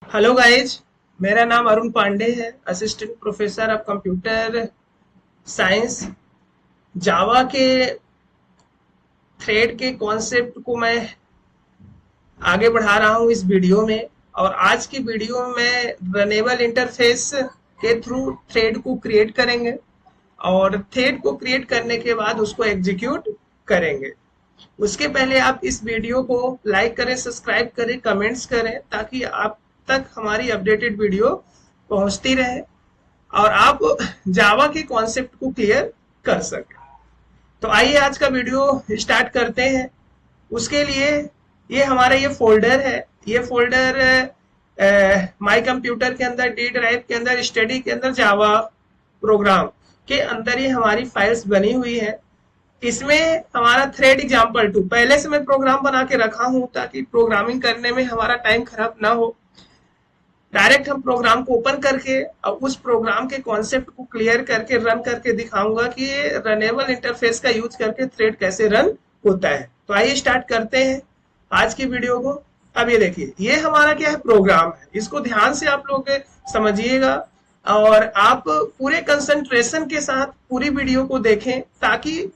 Hello guys. मेरा नाम अरुण पांडे है, assistant professor of computer science. Java के थ्रेड के कॉन्सेप्ट को मैं आगे बढ़ा रहा हूँ इस वीडियो में। और आज की वीडियो में रनेबल इंटरफेस के थ्रू थ्रेड को क्रिएट करेंगे और थ्रेड को क्रिएट करने के बाद उसको एग्जीक्यूट करेंगे। उसके पहले आप इस वीडियो को लाइक करें, सब्सक्राइब करें, कमेंट्स करें ताकि आप तक हमारी अपडेटेड वीडियो पहुंचती रहे और आप जावा के कॉन्सेप्ट को क्लियर कर सकें। तो आइए आज का वीडियो स्टार्ट करते हैं। उसके लिए ये हमारा ये फोल्डर है। ये फोल्डर माई कंप्यूटर के अंदर, डी ड्राइव के अंदर, स्टडी के अंदर, जावा प्रोग्राम के अंदर ये हमारी फाइल्स बनी हुई है। इसमें हमारा थ्रेड एग्जाम्पल 2 पहले से मैं प्रोग्राम बना के रखा हूं ताकि प्रोग्रामिंग करने में हमारा टाइम खराब ना हो। डायरेक्ट हम प्रोग्राम को ओपन करके और उस प्रोग्राम के कॉन्सेप्ट को क्लियर करके रन करके दिखाऊंगा कि रनेबल इंटरफेस का यूज करके थ्रेड कैसे रन होता है। तो आइए स्टार्ट करते हैं आज की वीडियो को। अब ये देखिए, ये हमारा क्या है, प्रोग्राम है। इसको ध्यान से आप लोग समझिएगा और आप पूरे कंसंट्रेशन के साथ पूरी वीडियो को देखें ताकि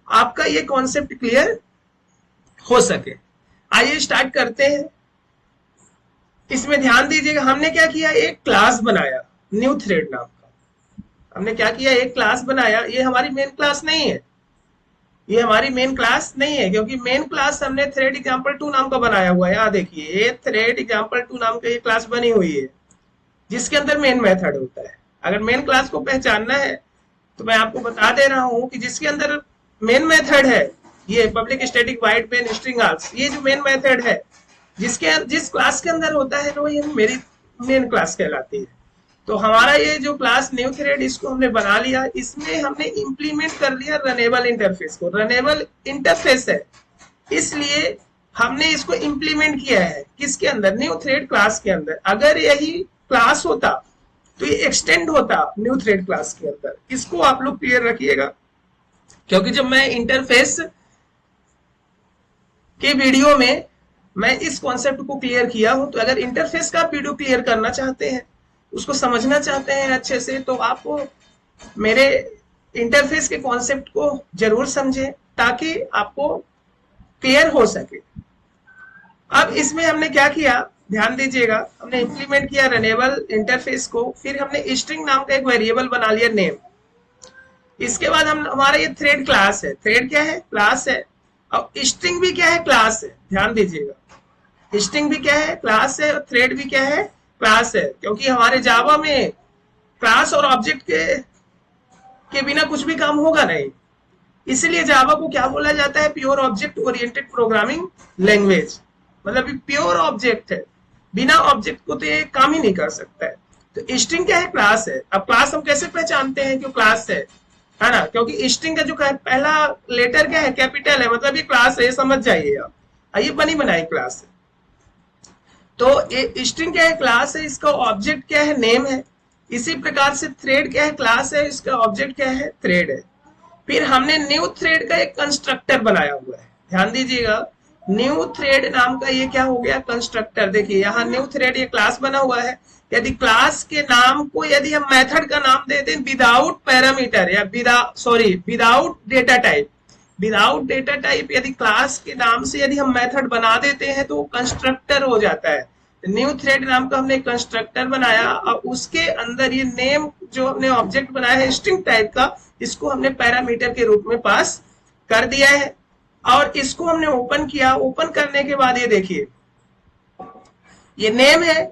आपका ये कॉन्सेप्ट क्लियर हो सके। आइए स्टार्ट करते हैं। इसमें ध्यान दीजिएगा, हमने क्या किया, एक क्लास बनाया न्यू थ्रेड नाम का। हमने क्या किया, एक क्लास बनाया। ये हमारी मेन क्लास नहीं है, ये हमारी मेन क्लास नहीं है क्योंकि मेन क्लास हमने थ्रेड एग्जाम्पल 2 नाम का बनाया हुआ है। यहाँ देखिए, ये थ्रेड एग्जाम्पल 2 नाम का ये क्लास बनी हुई है जिसके अंदर मेन मेथड होता है। अगर मेन क्लास को पहचानना है तो मैं आपको बता दे रहा हूं कि जिसके अंदर मेन मेथड है, ये public static void main string args, ये जो मेन मेथड है जिस क्लास के अंदर होता है तो ये मेरी मेन क्लास कहलाती है। तो हमारा ये जो क्लास न्यू थ्रेड, इसको हमने बना लिया। इसमें हमने इंप्लीमेंट कर लिया रनेबल इंटरफेस को। रनेबल इंटरफेस है इसलिए हमने इसको इंप्लीमेंट किया है किसके अंदर, न्यू थ्रेड क्लास के अंदर। अगर यही क्लास होता तो ये एक्सटेंड होता न्यू थ्रेड क्लास के अंदर। इसको आप लोग क्लियर रखिएगा क्योंकि जब मैं इंटरफेस के वीडियो में मैं इस कॉन्सेप्ट को क्लियर किया हूं, तो अगर इंटरफेस का वीडियो क्लियर करना चाहते हैं, उसको समझना चाहते हैं अच्छे से, तो आपको मेरे इंटरफेस के कॉन्सेप्ट को जरूर समझें ताकि आपको क्लियर हो सके। अब इसमें हमने क्या किया, ध्यान दीजिएगा, हमने इंप्लीमेंट किया रनेबल इंटरफेस को। फिर हमने स्ट्रिंग नाम का एक वेरिएबल बना लिया, नेम। इसके बाद हम हमारा ये थ्रेड क्लास है। थ्रेड क्या है, क्लास है। और स्ट्रिंग भी क्या है, क्लास है। ध्यान दीजिएगा, स्ट्रिंग भी क्या है, क्लास है। और थ्रेड भी क्या है, क्लास है। क्योंकि हमारे जावा में क्लास और ऑब्जेक्ट के बिना कुछ भी काम होगा नहीं। इसलिए जावा को क्या बोला जाता है, pure object oriented programming language. मतलब प्योर ऑब्जेक्ट है, बिना ऑब्जेक्ट को तो ये काम ही नहीं कर सकता है। तो स्ट्रिंग क्या है, क्लास है। अब क्लास हम कैसे पहचानते हैं कि क्लास है ना, क्योंकि स्ट्रिंग का जो पहला लेटर क्या है, कैपिटल है, मतलब ये क्लास है, ये समझ जाइए आप। ये बनी बनाई क्लास है। तो ये स्ट्रिंग क्या है, क्लास है। इसका ऑब्जेक्ट क्या है, नेम है। इसी प्रकार से थ्रेड क्या है, क्लास है, इसका ऑब्जेक्ट क्या है, थ्रेड है। फिर हमने न्यू थ्रेड का एक कंस्ट्रक्टर बनाया हुआ है। ध्यान दीजिएगा, न्यू थ्रेड नाम का ये क्या हो गया, कंस्ट्रक्टर। देखिए यहाँ न्यू थ्रेड ये क्लास बना हुआ है। यदि क्लास के नाम को यदि हम मेथड का नाम दे दें विदाउट पैरामीटर या without data type, without data type यदि क्लास के नाम से यदि हम मेथड बना देते हैं तो वो कंस्ट्रक्टर हो जाता है। न्यू थ्रेड नाम का हमने कंस्ट्रक्टर बनाया और उसके अंदर ये नेम जो हमने ऑब्जेक्ट बनाया है स्ट्रिंग टाइप का, इसको हमने पैरामीटर के रूप में पास कर दिया है। और इसको हमने ओपन किया। ओपन करने के बाद ये देखिए, ये नेम है,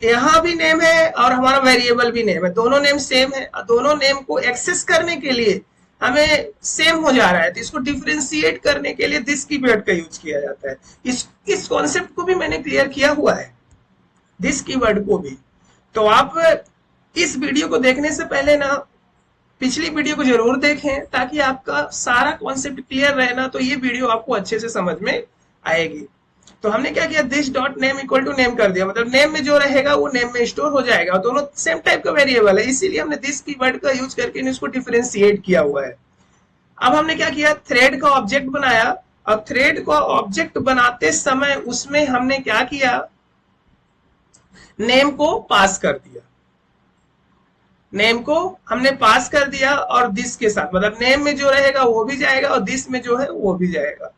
यहाँ भी नेम है और हमारा वेरिएबल भी नेम है। दोनों नेम सेम है और दोनों नेम को एक्सेस करने के लिए हमें सेम हो जा रहा है। तो इसको डिफरेंशिएट करने के लिए दिस कीवर्ड का यूज किया जाता है। इस कॉन्सेप्ट को भी मैंने क्लियर किया हुआ है, दिस कीवर्ड को भी। तो आप इस वीडियो को देखने से पहले ना पिछली वीडियो को जरूर देखें ताकि आपका सारा कॉन्सेप्ट क्लियर रहे ना, तो ये वीडियो आपको अच्छे से समझ में आएगी। तो हमने क्या किया, this dot name equal to name कर दिया। मतलब नेम में जो रहेगा वो नेम में स्टोर हो जाएगा और दोनों सेम टाइप का वेरिएबल है, इसीलिए हमने दिस कीवर्ड का यूज करके इसको डिफरेंशिएट किया हुआ है। अब हमने क्या किया, थ्रेड का ऑब्जेक्ट बनाया और थ्रेड का ऑब्जेक्ट बनाते समय उसमें हमने क्या किया, नेम को पास कर दिया, नेम को हमने पास कर दिया और दिस के साथ, मतलब नेम में जो रहेगा वो भी जाएगा और दिस में जो है वो भी जाएगा।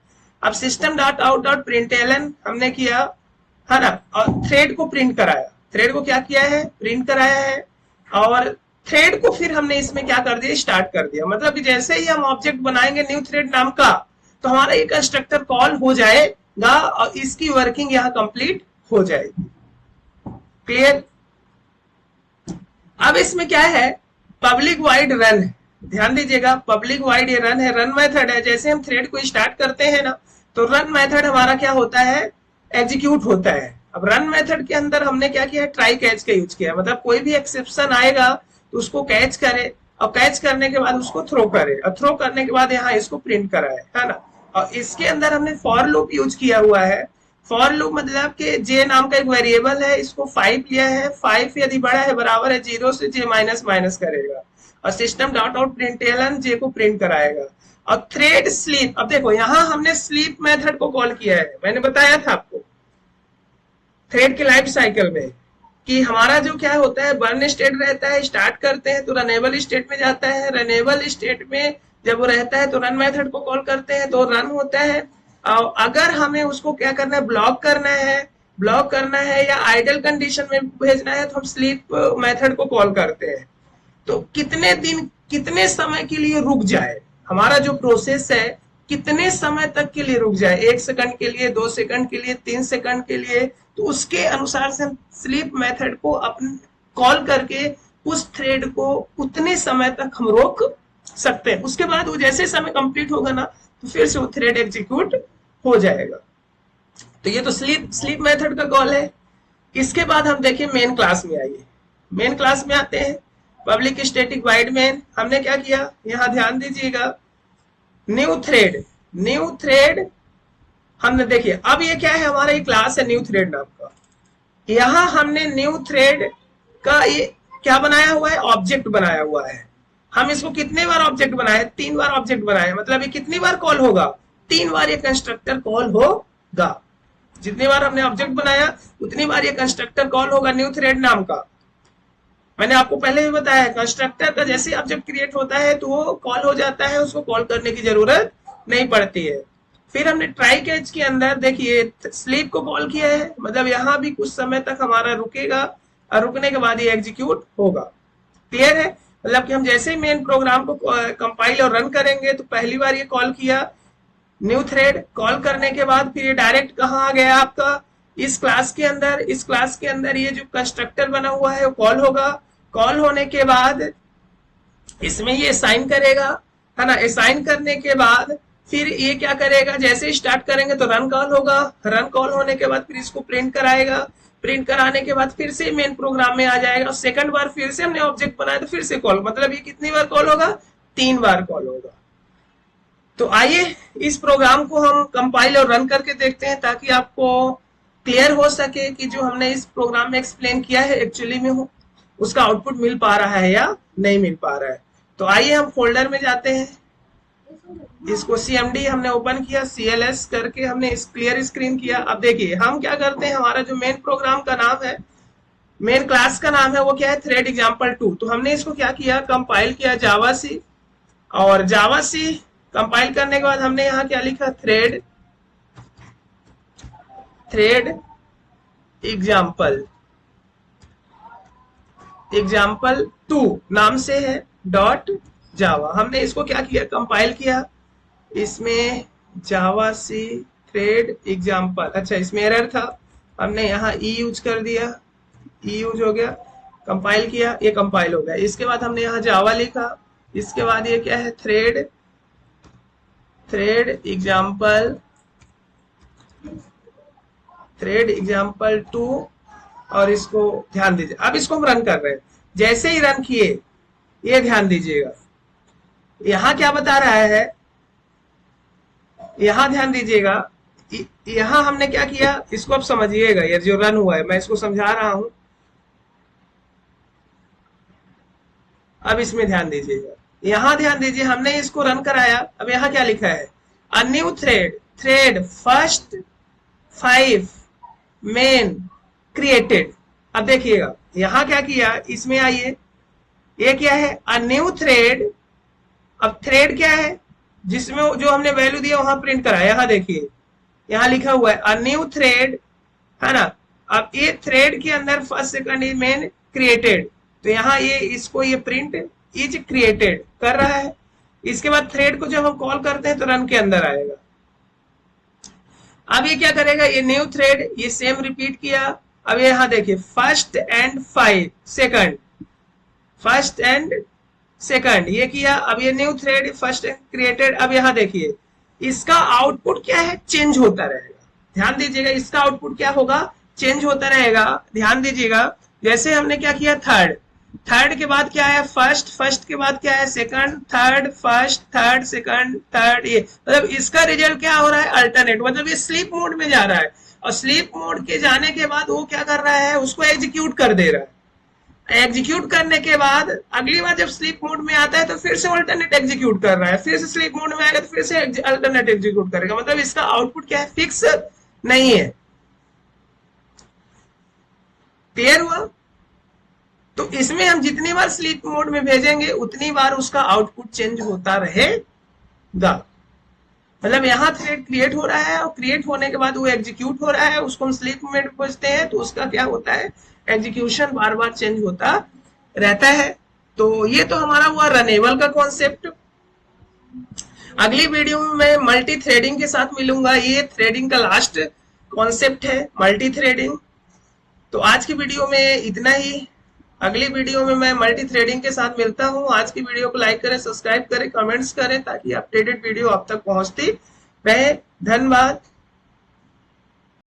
अब system dot out dot println हमने किया है ना, और थ्रेड को प्रिंट कराया, थ्रेड को क्या किया है, प्रिंट कराया है। और थ्रेड को फिर हमने इसमें क्या कर दिया, स्टार्ट कर दिया। मतलब कि जैसे ही हम ऑब्जेक्ट बनाएंगे न्यू थ्रेड नाम का, तो हमारा ये कंस्ट्रक्टर कॉल हो जाएगा और इसकी वर्किंग यहाँ कंप्लीट हो जाएगी। क्लियर? अब इसमें क्या है, पब्लिक वाइड रन है, ध्यान दीजिएगा, पब्लिक वाइड ये रन है, रन मेथड है। जैसे हम थ्रेड को स्टार्ट करते हैं ना, तो रन मेथड हमारा क्या होता है, एग्जीक्यूट होता है। अब रन मेथड के अंदर हमने क्या किया है, ट्राई कैच का यूज किया, मतलब कोई भी एक्सेप्शन आएगा तो उसको कैच करे और कैच करने के बाद उसको थ्रो करे और थ्रो करने के बाद यहाँ इसको प्रिंट कराए, है ना। और इसके अंदर हमने फॉर लूप यूज किया हुआ है। फॉर लूप मतलब कि जे नाम का एक वेरिएबल है, इसको 5 लिया है, 5 यदि बड़ा है बराबर है 0 से जे माइनस माइनस करेगा और सिस्टम डॉट आउट प्रिंटलन जे को प्रिंट कराएगा। और थ्रेड स्लीप, अब देखो यहाँ हमने स्लीप मेथड को कॉल किया है, मैंने बताया था आपको थ्रेड के लाइफ साइकिल में कि हमारा जो क्या होता है, बर्न स्टेट रहता है, स्टार्ट करते हैं तो रनेबल स्टेट में जाता है, रनेबल स्टेट में जब वो रहता है तो रन मेथड को कॉल करते हैं तो रन होता है। और अगर हमें उसको क्या करना है, ब्लॉक करना है या आइडल कंडीशन में भेजना है तो हम स्लीप मेथड को कॉल करते हैं। तो कितने दिन कितने समय के लिए रुक जाए, हमारा जो प्रोसेस है कितने समय तक के लिए रुक जाए, 1 सेकंड के लिए, 2 सेकंड के लिए, 3 सेकंड के लिए, तो उसके अनुसार से हम स्लीप मेथड को अपन कॉल करके उस थ्रेड को उतने समय तक हम रोक सकते हैं। उसके बाद वो जैसे समय कंप्लीट होगा ना, तो फिर से वो थ्रेड एग्जीक्यूट हो जाएगा। तो ये तो स्लीप मेथड का कॉल है। इसके बाद हम देखिए मेन क्लास में आइए, मेन क्लास में आते हैं, पब्लिक स्टैटिक वाइड मेन। हमने क्या किया, यहाँ ध्यान दीजिएगा, न्यू थ्रेड हमने देखिए, अब ये क्या है, हमारा ये क्लास है न्यू थ्रेड नाम का। यहाँ हमने न्यू थ्रेड का ये क्या बनाया हुआ है, ऑब्जेक्ट बनाया हुआ है। हम इसको कितने बार ऑब्जेक्ट बनाए, 3 बार ऑब्जेक्ट बनाए, मतलब ये कितनी बार कॉल होगा, 3 बार ये कंस्ट्रक्टर कॉल होगा। जितनी बार हमने ऑब्जेक्ट बनाया उतनी बार ये कंस्ट्रक्टर कॉल होगा न्यू थ्रेड नाम का। मैंने आपको पहले भी बताया, कंस्ट्रक्टर का जैसे ऑब्जेक्ट क्रिएट होता है तो वो कॉल हो जाता है, उसको कॉल करने की जरूरत नहीं पड़ती है। फिर हमने ट्राई कैच के अंदर देखिए स्लीप को कॉल किया है, मतलब यहाँ भी कुछ समय तक हमारा रुकेगा और रुकने के बाद ये एग्जीक्यूट होगा। क्लियर है? मतलब कि हम जैसे ही मेन प्रोग्राम को कंपाइल और रन करेंगे तो पहली बार ये कॉल किया न्यू थ्रेड, कॉल करने के बाद फिर ये डायरेक्ट कहाँ आ गया आपका, इस क्लास के अंदर। इस क्लास के अंदर ये जो कंस्ट्रक्टर बना हुआ है वो कॉल होगा। कॉल होने के बाद इसमें ये असाइन करेगा, है ना। असाइन करने के बाद फिर ये क्या करेगा, जैसे स्टार्ट करेंगे तो रन कॉल होगा, रन कॉल होने के बाद फिर इसको प्रिंट कराएगा, प्रिंट कराने के बाद फिर से मेन प्रोग्राम में आ जाएगा। सेकंड बार फिर से हमने ऑब्जेक्ट बनाया तो फिर से कॉल, मतलब ये कितनी बार कॉल होगा, 3 बार कॉल होगा। तो आइए इस प्रोग्राम को हम कंपाइल और रन करके देखते हैं ताकि आपको क्लियर हो सके कि जो हमने इस प्रोग्राम में एक्सप्लेन किया है एक्चुअली में हो उसका आउटपुट मिल पा रहा है या नहीं मिल पा रहा है। तो आइए हम फोल्डर में जाते हैं, इसको CMD हमने ओपन किया, CLS करके हमने इस क्लियर स्क्रीन किया। अब देखिए हम क्या करते हैं, हमारा जो मेन प्रोग्राम का नाम है, मेन क्लास का नाम है वो क्या है, थ्रेड एग्जाम्पल 2। तो हमने इसको क्या किया, कंपाइल किया जावा सी, और जावा सी कंपाइल करने के बाद हमने यहाँ क्या लिखा, थ्रेड एग्जाम्पल 2 नाम से है डॉट जावा। हमने इसको क्या किया, कंपाइल किया, इसमें जावा सी थ्रेड एग्जाम्पल, अच्छा इसमें एरर था, हमने यहाँ ई यूज कर दिया, ई यूज हो गया, कंपाइल किया, ये कंपाइल हो गया। इसके बाद हमने यहाँ जावा लिखा, इसके बाद ये क्या है, थ्रेड एग्जाम्पल 2, और इसको ध्यान दीजिए। अब इसको हम रन कर रहे हैं, जैसे ही रन किए ये ध्यान दीजिएगा, यहां क्या बता रहा है, यहां ध्यान दीजिएगा, यहां हमने क्या किया, इसको अब समझिएगा, ये जो रन हुआ है मैं इसको समझा रहा हूं, अब इसमें ध्यान दीजिएगा, यहां ध्यान दीजिए, हमने इसको रन कराया। अब यहां क्या लिखा है, a new thread first 5 main created. अब देखिएगा यहां क्या किया, इसमें आइए, ये क्या है, अ न्यू थ्रेड। अब थ्रेड क्या है, जिसमें जो हमने वैल्यू दिया वहां प्रिंट करा, यहां देखिए यहां लिखा हुआ है अ न्यू थ्रेड, है ना। अब ये थ्रेड के अंदर first second is main created, तो यहाँ ये इसको ये प्रिंट इज क्रिएटेड कर रहा है। इसके बाद थ्रेड को जब हम कॉल करते हैं तो रन के अंदर आएगा। अब ये क्या करेगा, ये न्यू थ्रेड, ये सेम रिपीट किया। अब यहाँ देखिए first and 5 second, first and second ये किया। अब ये न्यू थ्रेड फर्स्ट क्रिएटेड। अब यहाँ देखिए इसका आउटपुट क्या है, चेंज होता रहेगा। ध्यान दीजिएगा इसका आउटपुट क्या होगा, चेंज होता रहेगा। ध्यान दीजिएगा जैसे हमने क्या किया, थर्ड, थर्ड के बाद क्या है फर्स्ट, फर्स्ट के बाद क्या है second, third, first, third, second, third, ये मतलब इसका रिजल्ट क्या हो रहा है, अल्टरनेट, मतलब ये स्लीप मोड में जा रहा है। और स्लीप मोड के जाने के बाद वो क्या कर रहा है, उसको एग्जीक्यूट कर दे रहा है। एग्जीक्यूट करने के बाद अगली बार जब स्लीप मोड में आता है तो फिर से अल्टरनेट एग्जीक्यूट कर रहा है, फिर से स्लीप मोड में आएगा तो फिर से अल्टरनेट एग्जीक्यूट करेगा। मतलब इसका आउटपुट क्या है, फिक्स नहीं है। क्लियर हुआ। तो इसमें हम जितनी बार स्लीप मोड में भेजेंगे उतनी बार उसका आउटपुट चेंज होता रहेगा। मतलब यहाँ थ्रेड क्रिएट हो रहा है और क्रिएट होने के बाद वो एग्जीक्यूट हो रहा है, उसको हम स्लीप मोड में भेजते हैं तो उसका क्या होता है, एग्जीक्यूशन बार बार चेंज होता रहता है। तो ये तो हमारा हुआ रनेबल का कॉन्सेप्ट। अगली वीडियो में मैं मल्टी थ्रेडिंग के साथ मिलूंगा। ये थ्रेडिंग का लास्ट कॉन्सेप्ट है, मल्टी थ्रेडिंग। तो आज की वीडियो में इतना ही। अगली वीडियो में मैं मल्टी थ्रेडिंग के साथ मिलता हूं। आज की वीडियो को लाइक करें, सब्सक्राइब करें, कमेंट्स करें ताकि अपडेटेड वीडियो आप तक पहुंचती रहे। धन्यवाद।